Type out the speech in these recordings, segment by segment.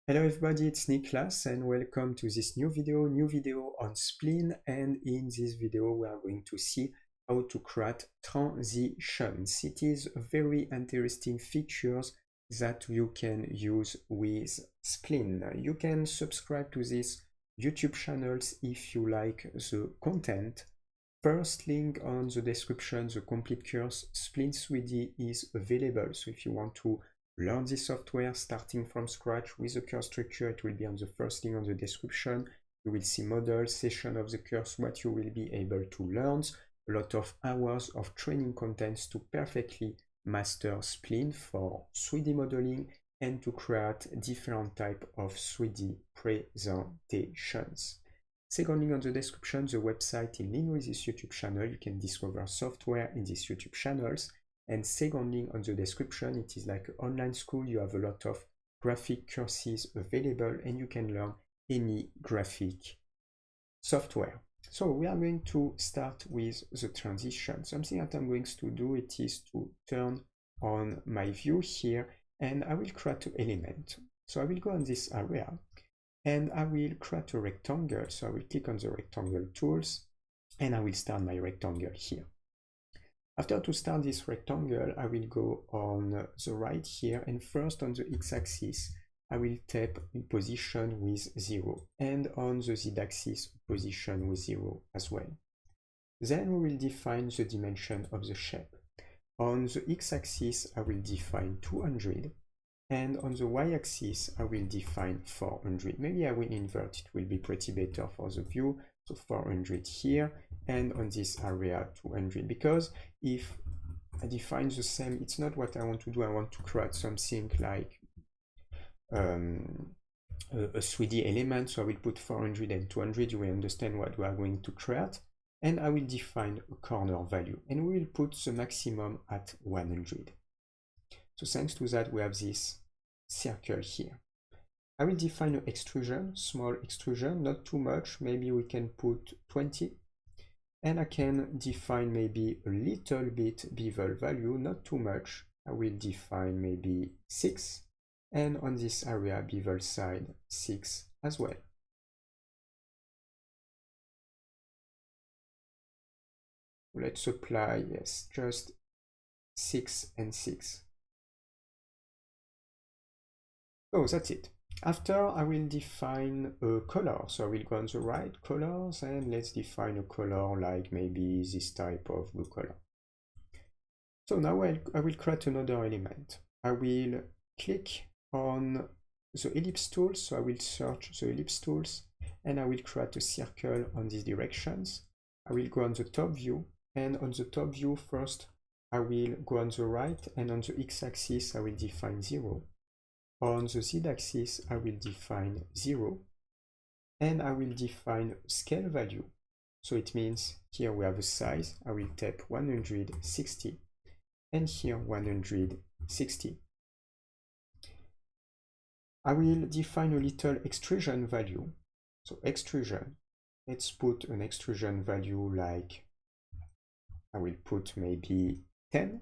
Hello everybody, it's Niklas and welcome to this new video on Spline. And in this video we are going to see how to create transitions. It is a very interesting features that you can use with Spline. You can subscribe to this YouTube channels if you like the content. First link on the description, the complete course Spline 3D is available. So if you want to learn this software starting from scratch with the course structure, it will be on the first link on the description. You will see model, session of the course, what you will be able to learn, a lot of hours of training contents to perfectly master Spline for 3D modeling and to create different type of 3D presentations. Second link on the description, the website in link with this YouTube channel. You can discover software in these YouTube channels. And second link on the description, it is like an online school. You have a lot of graphic courses available and you can learn any graphic software. So we are going to start with the transition. Something that I'm going to do, it is to turn on my view here and I will create an element. So I will go on this area and I will create a rectangle. So I will click on the rectangle tools and I will start my rectangle here. After to start this rectangle, I will go on the right here and first on the x-axis, I will tap in position with 0 and on the z-axis position with 0 as well. Then we will define the dimension of the shape. On the x-axis, I will define 200 and on the y-axis, I will define 400. Maybe I will invert, it will be pretty better for the view. So 400 here, and on this area 200, because if I define the same, it's not what I want to do. I want to create something like a 3D element, so I will put 400 and 200. You will understand what we are going to create, and I will define a corner value, and we will put the maximum at 100. So thanks to that, we have this circle here. I will define an extrusion, small extrusion, not too much. Maybe we can put 20. And I can define maybe a little bit bevel value, not too much. I will define maybe 6. And on this area, bevel side, 6 as well. Let's apply, yes, just 6 and 6. So that's it. After, I will define a color. So I will go on the right, colors, and let's define a color like maybe this type of blue color. So now I will create another element. I will click on the ellipse tools. So I will search the ellipse tools and I will create a circle on these directions. I will go on the top view, and on the top view first, I will go on the right, and on the x-axis, I will define 0. On the z-axis, I will define 0, and I will define scale value. So it means here we have a size. I will tap 160, and here 160. I will define a little extrusion value. So extrusion, let's put an extrusion value like, I will put maybe 10.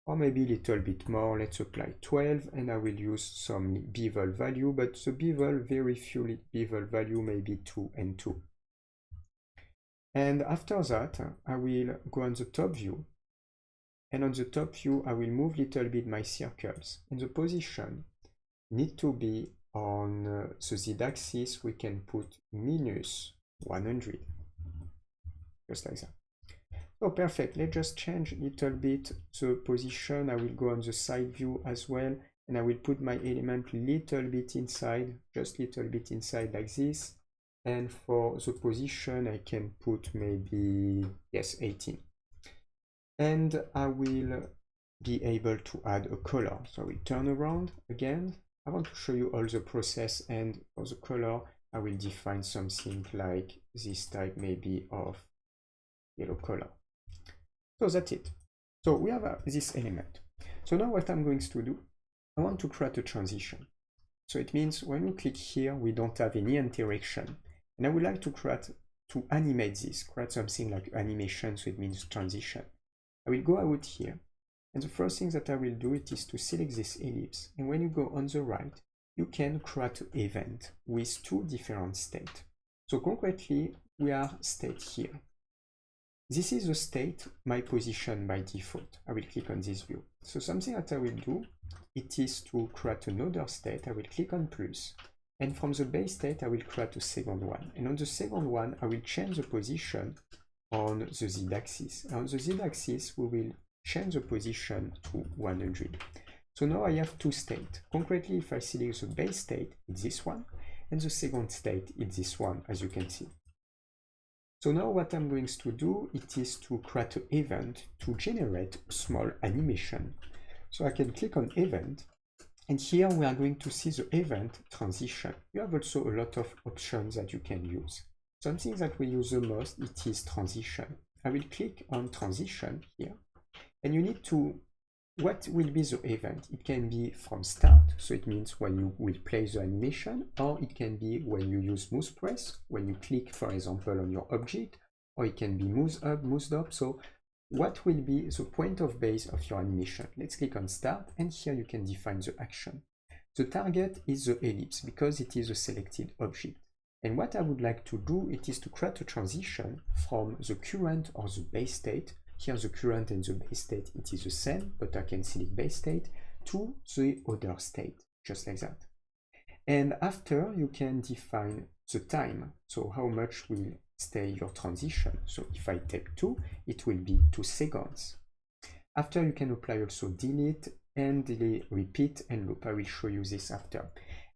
Or maybe a little bit more, let's apply 12, and I will use some bevel value, but the bevel, very few bevel value, maybe 2 and 2. And after that, I will go on the top view, and on the top view, I will move a little bit my circles, and the position need to be on the z-axis. We can put minus 100, just like that. Oh, perfect. Let's just change a little bit the position. I will go on the side view as well, and I will put my element little bit inside, just little bit inside like this. And for the position, I can put maybe, yes, 18. And I will be able to add a color. So I will turn around again. I want to show you all the process, and for the color, I will define something like this type maybe of yellow color. So that's it. So we have this element. So now what I'm going to do, I want to create a transition. So it means when we click here, we don't have any interaction. And I would like to animate this, create something like animation, so it means transition. I will go out here. And the first thing that I will do it is to select this ellipse. And when you go on the right, you can create an event with two different states. So concretely, we are state here. This is the state, my position by default. I will click on this view. So something that I will do, it is to create another state. I will click on plus. And from the base state, I will create a second one. And on the second one, I will change the position on the z-axis. On the z-axis, we will change the position to 100. So now I have two states. Concretely, if I select the base state, it's this one. And the second state is this one, as you can see. So now what I'm going to do, it is to create an event to generate a small animation. So I can click on event, and here we are going to see the event transition. You have also a lot of options that you can use. Something that we use the most, it is transition. I will click on transition here, and you need to, what will be the event? It can be from start, so it means when you will play the animation, or it can be when you use mouse press, when you click, for example, on your object, or it can be mouse up, mouse up. So what will be the point of base of your animation? Let's click on start, and here you can define the action. The target is the ellipse because it is a selected object. And what I would like to do, it is to create a transition from the current or the base state. Here the current and the base state, it is the same, but I can select base state to the other state, just like that. And after you can define the time, so how much will stay your transition. So if I take 2, it will be 2 seconds. After you can apply also delete and delete, repeat and loop. I will show you this after.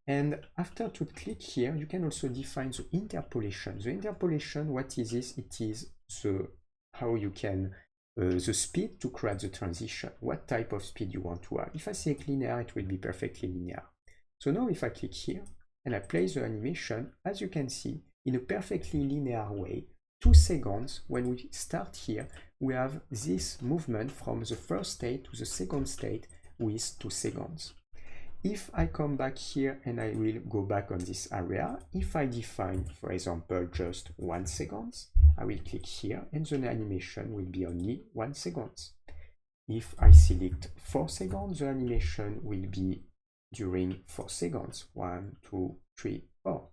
And after to click here, you can also define the interpolation. The interpolation, what is this? It is the how you can the speed to create the transition, what type of speed you want to have. If I select linear, it will be perfectly linear. So now if I click here and I play the animation, as you can see, in a perfectly linear way, 2 seconds, when we start here, we have this movement from the first state to the second state with 2 seconds. If I come back here and I will go back on this area, if I define, for example, just 1 second, I will click here and the animation will be only 1 second. If I select 4 seconds, the animation will be during 4 seconds. 1, 2, 3, 4.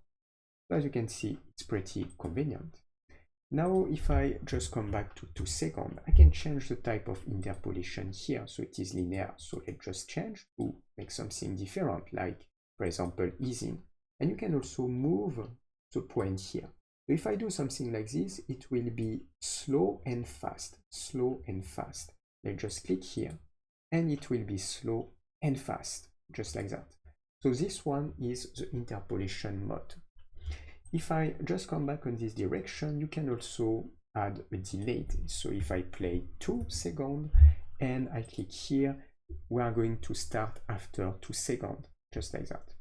So as you can see, it's pretty convenient. Now, if I just come back to 2 seconds, I can change the type of interpolation here. So it is linear. So let's just change to make something different, like, for example, easing. And you can also move the point here. So if I do something like this, it will be slow and fast, slow and fast. Let's just click here, and it will be slow and fast, just like that. So this one is the interpolation mode. If I just come back on this direction, you can also add a delay. So if I play 2 seconds and I click here, we are going to start after 2 seconds, just like that.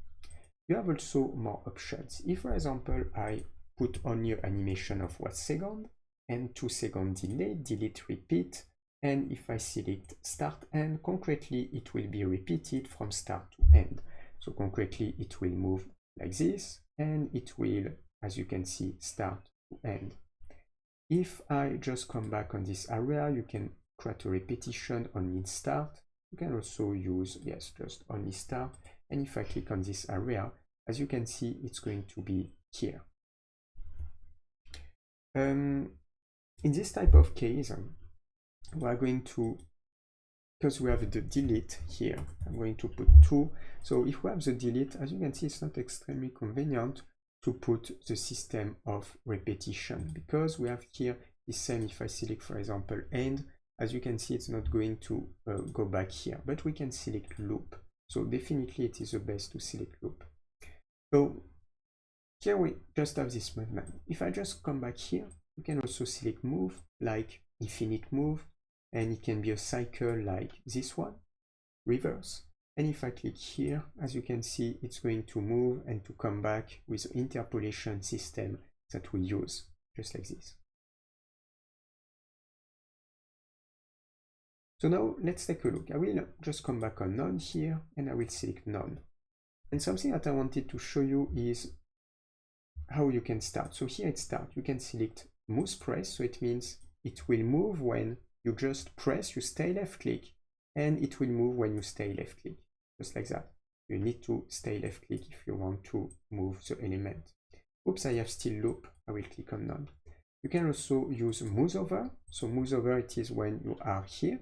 You have also more options. If, for example, I put only an animation of 1 second and 2 second delay, delete, repeat, and if I select start end, concretely it will be repeated from start to end. So concretely it will move like this, and it will, as you can see, start to end. If I just come back on this area, you can create a repetition only start. You can also use, yes, just only start. And if I click on this area, as you can see, it's going to be here. In this type of case, we are going to, because we have the delete here, I'm going to put 2. So if we have the delete, as you can see, it's not extremely convenient to put the system of repetition, because we have here the same. If I select, for example, end, as you can see, it's not going to go back here, but we can select loop. So definitely it is the best to select loop. So here we just have this movement. If I just come back here, you can also select move, like infinite move, and it can be a cycle like this one, reverse. And if I click here, as you can see, it's going to move and to come back with the interpolation system that we use, just like this. So now let's take a look. I will just come back on none here, and I will select none. And something that I wanted to show you is how you can start. So here it start. You can select mouse press, so it means it will move when you just press, you stay left click, and it will move when you stay left click, just like that. You need to stay left click if you want to move the element. Oops, I have still loop. I will click on none. You can also use mouse over. So mouse over, it is when you are here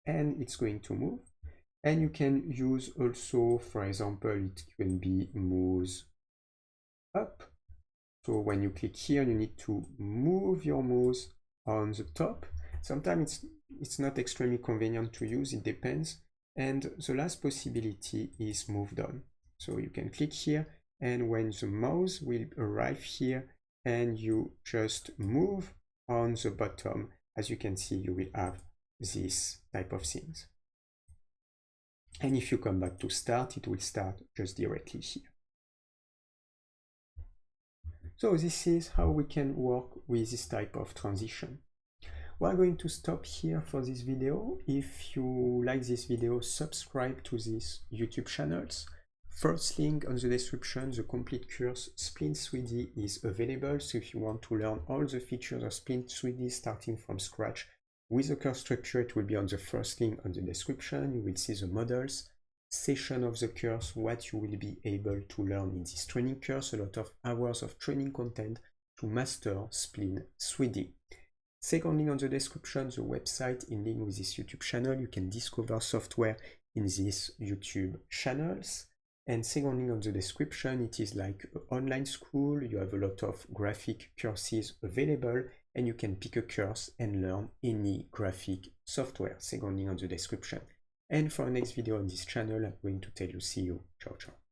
and it's going to move. And you can use also, for example, it can be mouse up. So when you click here, you need to move your mouse on the top. Sometimes it's not extremely convenient to use, it depends. And the last possibility is move down. So you can click here, and when the mouse will arrive here and you just move on the bottom, as you can see, you will have this type of things. And if you come back to start, it will start just directly here. So this is how we can work with this type of transition. We're going to stop here for this video. If you like this video, subscribe to these YouTube channels. First link on the description, the complete course Spline 3D is available. So if you want to learn all the features of Spline 3D starting from scratch with the course structure, it will be on the first link on the description. You will see the models, session of the course, what you will be able to learn in this training course, a lot of hours of training content to master Spline 3D. Second link on the description, the website in link with this YouTube channel. You can discover software in these YouTube channels. And second link on the description, it is like an online school. You have a lot of graphic courses available and you can pick a course and learn any graphic software. Second link on the description. And for our next video on this channel, I'm going to tell you, see you. Ciao, ciao.